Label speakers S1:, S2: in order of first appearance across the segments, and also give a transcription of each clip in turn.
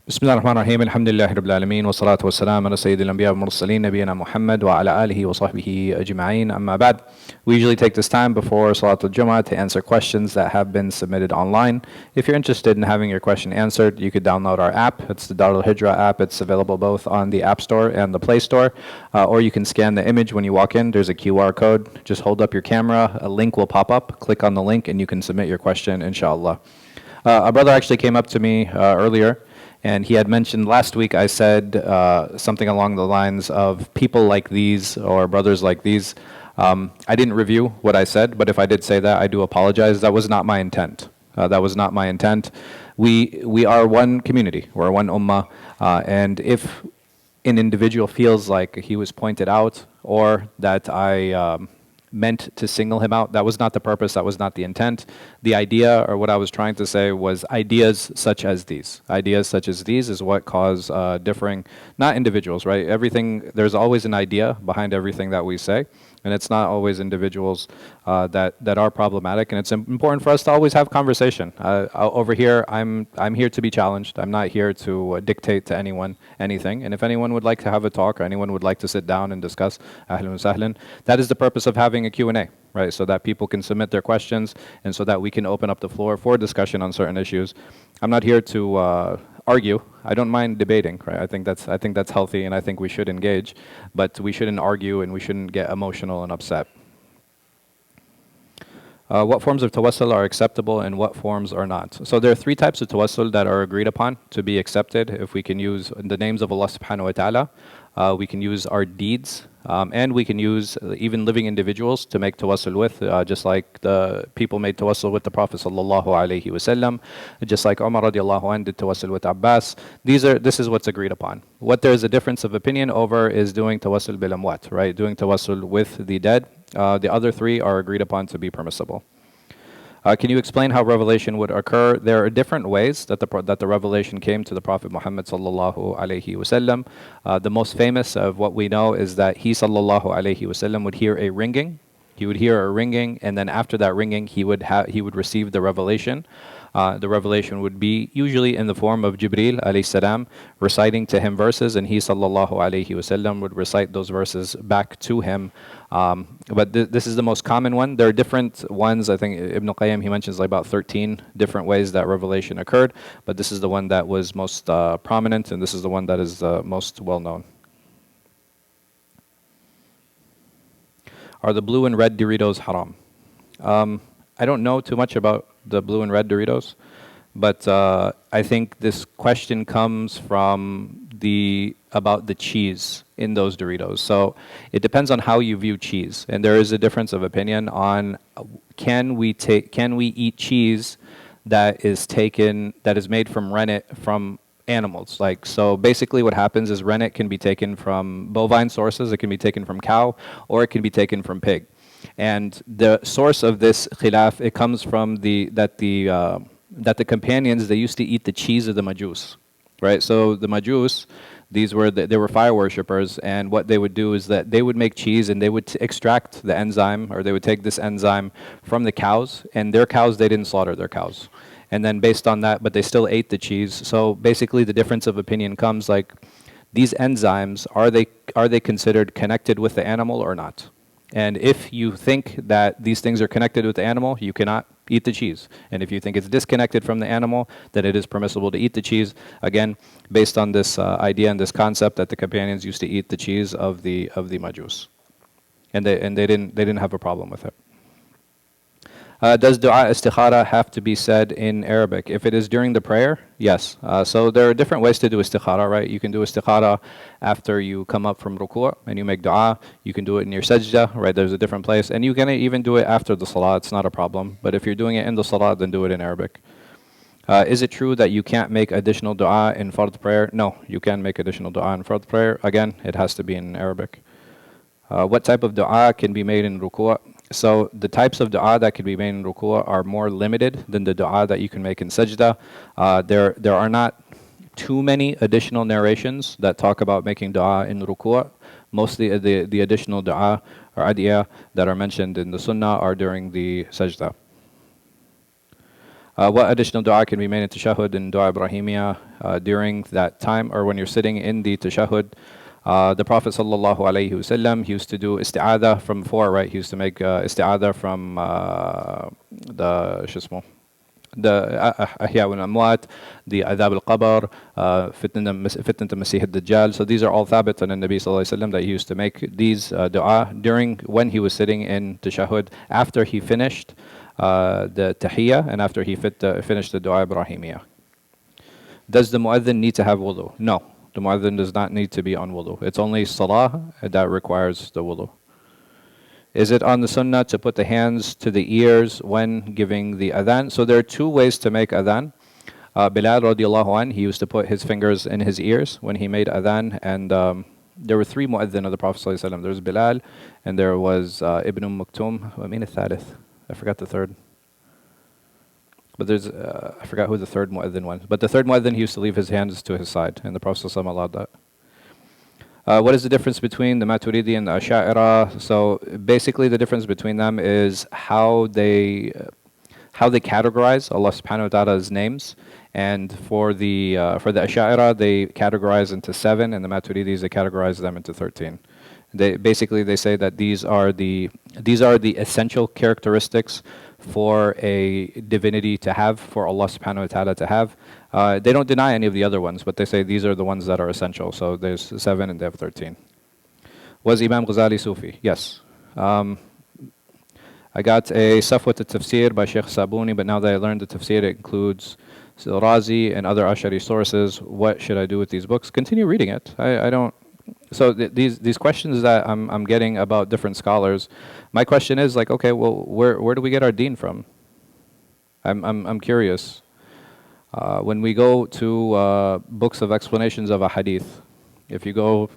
S1: بسم الله الرحمن الرحيم الحمد لله رب العالمين والصلاة والسلام على سيد الأنبياء والمرسلين نبينا محمد وعلى آله وصحبه أجمعين أما بعد. We usually take this time before Salat al-Jum'ah to answer questions that have been submitted online. If you're interested in having your question answered, you could download our app. It's the Al-Hijrah app. It's available both on the App Store and the Play Store. Or you can scan the image when you walk in. There's a QR code. Just hold up your camera. A link will pop up. Click on the link and you can submit your question, inshallah. A brother actually came up to me earlier, and he had mentioned last week I said something along the lines of people like these or brothers like these. I didn't review what I said, but if I did say that, I do apologize. That was not my intent. That was not my intent. We are one community. We're one ummah. And if an individual feels like he was pointed out or that I meant to single him out, that was not the purpose, that was not the intent. The idea, or what I was trying to say, was ideas such as these. Ideas such as these is what cause differing, not individuals, right? Everything, there's always an idea behind everything that we say, and it's not always individuals that are problematic, and it's important for us to always have conversation. Over here, I'm here to be challenged. I'm not here to dictate to anyone anything, and if anyone would like to have a talk or anyone would like to sit down and discuss, ahlan wa sahlan, that is the purpose of having a Q&A, right? So that people can submit their questions and so that we can open up the floor for discussion on certain issues. I'm not here to argue. I don't mind debating, right? I think that's healthy, and I think we should engage, but we shouldn't argue and we shouldn't get emotional and upset. What forms of tawassul are acceptable and what forms are not? So there are three types of tawassul that are agreed upon to be accepted. If we can use the names of Allah subhanahu wa ta'ala, we can use our deeds, and we can use even living individuals to make tawassul with, just like the people made tawassul with the Prophet sallallahu alaihi wasallam, just like Umar radiallahu anhu did tawassul with Abbas. This is what's agreed upon. What there is a difference of opinion over is doing tawassul bil amwat, right? Doing tawassul with the dead. The other three are agreed upon to be permissible. Can you explain how revelation would occur? There are different ways that the revelation came to the Prophet Muhammad sallallahu alaihi wasallam. The most famous of what we know is that he sallallahu alaihi wasallam would hear a ringing. He would hear a ringing, and then after that ringing, he would receive the revelation. The revelation would be usually in the form of Jibreel alayhi salam reciting to him verses, and he sallallahu alaihi wasallam would recite those verses back to him. But this is the most common one. There are different ones. I think Ibn Qayyim, he mentions like about 13 different ways that revelation occurred, but this is the one that was most prominent, and this is the one that is most well known. Are the blue and red Doritos haram? I don't know too much about the blue and red Doritos, but I think this question comes from about the cheese in those Doritos. So it depends on how you view cheese, and there is a difference of opinion on can we eat cheese that is made from rennet from animals. Like, so basically what happens is rennet can be taken from bovine sources, it can be taken from cow, or it can be taken from pig. And the source of this khilaf, it comes from that the companions, they used to eat the cheese of the Majus, right? So the Majus, they were fire worshippers, and what they would do is that they would make cheese and they would extract the enzyme, or they would take this enzyme from the cows, and their cows, they didn't slaughter their cows. And then based on that, but they still ate the cheese. So basically the difference of opinion comes like, these enzymes, are they considered connected with the animal or not? And if you think that these things are connected with the animal, you cannot eat the cheese. And if you think it's disconnected from the animal, then it is permissible to eat the cheese. Again, based on this idea and this concept that the companions used to eat the cheese of the Majus, and they didn't have a problem with it. Does dua istikhara have to be said in Arabic? If it is during the prayer, yes. So there are different ways to do istikhara, right? You can do istikhara after you come up from ruku' and you make dua. You can do it in your sajda, right? There's a different place. And you can even do it after the salah. It's not a problem. But if you're doing it in the salah, then do it in Arabic. Is it true that you can't make additional dua in fard prayer? No, you can make additional dua in fard prayer. Again, it has to be in Arabic. What type of dua can be made in ruku'? So the types of dua that can be made in ruku' are more limited than the dua that you can make in sajda. There are not too many additional narrations that talk about making dua in ruku'. Mostly the additional dua or adiyah that are mentioned in the sunnah are during the sajda. What additional dua can be made in tashahhud and dua Ibrahimiyya during that time or when you're sitting in the tashahhud? The Prophet sallallahu alaihi wasallam, he used to do isti'adha from before, right? He used to make isti'adha from the shismo, the Ahya wal Amwat, the Adhab al-Qabr, Fitnat al-Masih al-Dajjal. So these are all thabit on the Nabi sallallahu alaihi wasallam that he used to make these dua during when he was sitting in tashahhud after he finished the tahiyya and after he finished the dua Ibrahimiyya. Does the mu'adhin need to have wudu? No, the mu'adhin does not need to be on wudu. It's only salah that requires the wudu. Is it on the sunnah to put the hands to the ears when giving the adhan? So there are two ways to make adhan. Bilal radiallahu anh, he used to put his fingers in his ears when he made adhan, and there were three mu'adhin of the Prophet sallallahu alaihi wasallam. There was Bilal, and there was Ibn Maktum. I mean al-Thalith. I forgot the third. But there's, I forgot who the third mu'adhin was. But the third mu'adhin, he used to leave his hands to his side, and the Prophet sallallahu allowed that. What is the difference between the Maturidi and the Asha'ira? So basically the difference between them is how they categorize Allah subhanahu wa ta'ala's names. And for the Asha'ira, they categorize into 7, and the Maturidis, they categorize them into 13. They say that these are the essential characteristics for a divinity to have, for Allah subhanahu wa ta'ala to have. They don't deny any of the other ones, but they say these are the ones that are essential. So there's 7 and they have 13. Was Imam Ghazali Sufi? Yes. I got a Safwat al-Tafsir by Sheikh Sabuni, but now that I learned the Tafsir, it includes Razi and other Ash'ari sources. What should I do with these books? Continue reading it. I don't. So these questions that I'm getting about different scholars, my question is like, okay, well, where do we get our deen from? I'm curious. When we go to books of explanations of a hadith, if you go,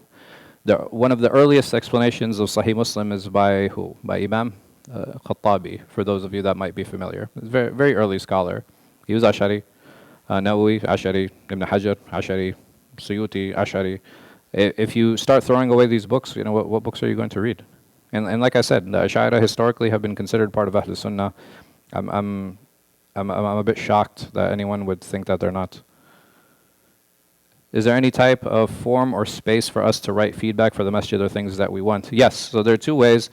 S1: one of the earliest explanations of Sahih Muslim is by who? By Imam Khattabi, for those of you that might be familiar. He's a very, very early scholar. He was Ash'ari, Nawawi, Ash'ari, Ibn Hajar, Ash'ari, Suyuti, Ash'ari. If you start throwing away these books, you know, what books are you going to read? And like I said, the Ash'ari historically have been considered part of Ahl Sunnah. I'm a bit shocked that anyone would think that they're not. Is there any type of form or space for us to write feedback for the masjid or things that we want? Yes, so there are two ways.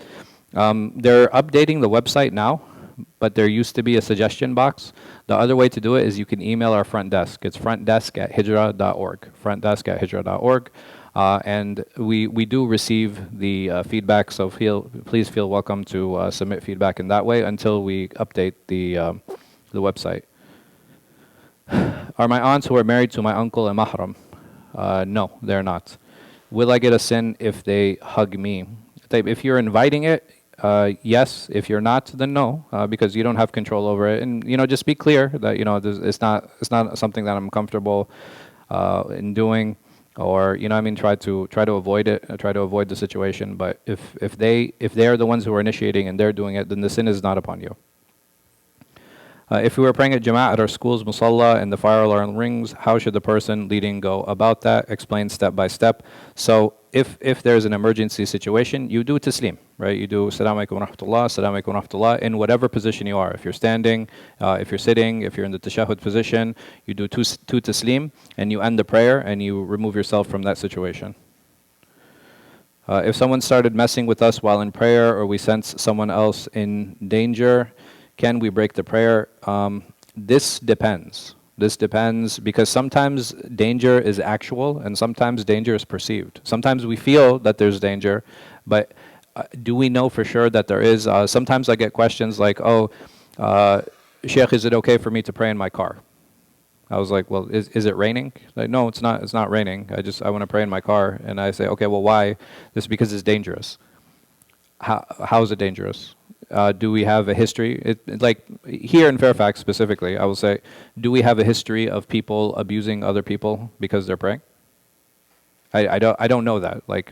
S1: They're updating the website now, but there used to be a suggestion box. The other way to do it is you can email our front desk. It's frontdesk@hijrah.org, frontdesk@hijrah.org. And we do receive the feedback, so please feel welcome to submit feedback in that way until we update the website. Are my aunts who are married to my uncle a mahram? No, they're not. Will I get a sin if they hug me? If you're inviting it, yes. If you're not, then no, because you don't have control over it. And just be clear that it's not something that I'm comfortable in doing, or try to avoid it, try to avoid the situation. But if they are the ones who are initiating and they're doing it, then the sin is not upon you. If we were praying at Jama'at at our school's musalla and the fire alarm rings, how should the person leading go about that? Explain step by step. So if there's an emergency situation, you do taslim, right? You do Assalamu alaikum wa rahmatullah, Assalamu alaikum wa rahmatullah, in whatever position you are. If you're standing, if you're sitting, if you're in the tashahhud position, you do two taslim, and you end the prayer, and you remove yourself from that situation. If someone started messing with us while in prayer, or we sense someone else in danger, can we break the prayer? This depends. This depends because sometimes danger is actual and sometimes danger is perceived. Sometimes we feel that there's danger, but do we know for sure that there is? Sometimes I get questions like, oh, Sheikh, is it okay for me to pray in my car? I was like, well, is it raining? Like, no, it's not. It's not raining. I want to pray in my car. And I say, okay, well, why? This is because it's dangerous. How is it dangerous? Do we have a history? Like here in Fairfax specifically, I will say, do we have a history of people abusing other people because they're praying? I don't know that. Like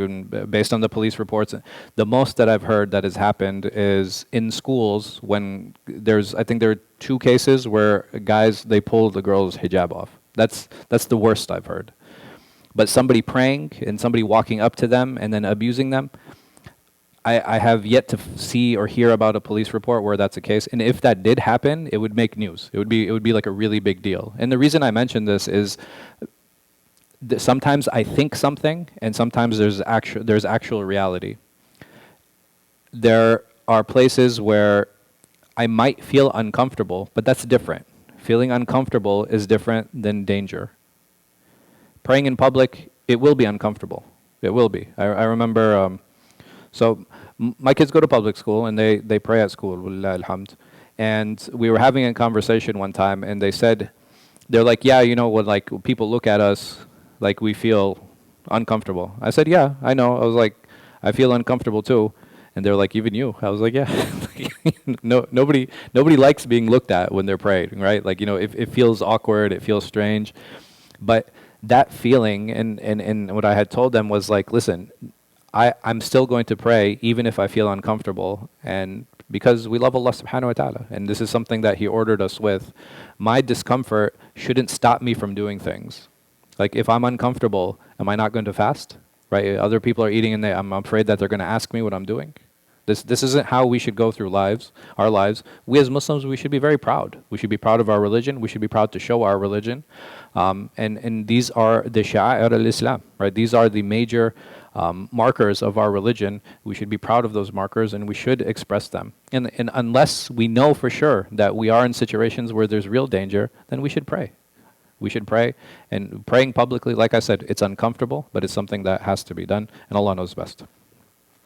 S1: based on the police reports, the most that I've heard that has happened is in schools when I think there are 2 cases where guys, they pulled the girl's hijab off. That's the worst I've heard. But somebody praying and somebody walking up to them and then abusing them, I have yet to see or hear about a police report where that's the case. And if that did happen, it would make news. It would be like a really big deal. And the reason I mention this is sometimes I think something, and sometimes there's actual reality. There are places where I might feel uncomfortable, but that's different. Feeling uncomfortable is different than danger. Praying in public, it will be uncomfortable. It will be. I remember, my kids go to public school and they pray at school, walillah alhamd. And we were having a conversation one time, and they're like, yeah, when like people look at us, like we feel uncomfortable. I said, yeah, I know. I was like, I feel uncomfortable too. And they're like, even you. I was like, yeah. No, nobody likes being looked at when they're praying, right? Like, it feels awkward, it feels strange. But that feeling, and what I had told them was like, listen, I'm still going to pray even if I feel uncomfortable, and because we love Allah subhanahu wa ta'ala, and this is something that He ordered us with. My discomfort shouldn't stop me from doing things. Like, if I'm uncomfortable, am I not going to fast? Right? Other people are eating, and I'm afraid that they're going to ask me what I'm doing. This isn't how we should go through our lives. We as Muslims, we should be very proud. We should be proud of our religion. We should be proud to show our religion. And these are the sha'a'ir al-Islam, right? These are the major markers of our religion. We should be proud of those markers, and we should express them. And unless we know for sure that we are in situations where there's real danger, then we should pray. We should pray. And praying publicly, like I said, it's uncomfortable, but it's something that has to be done, and Allah knows best.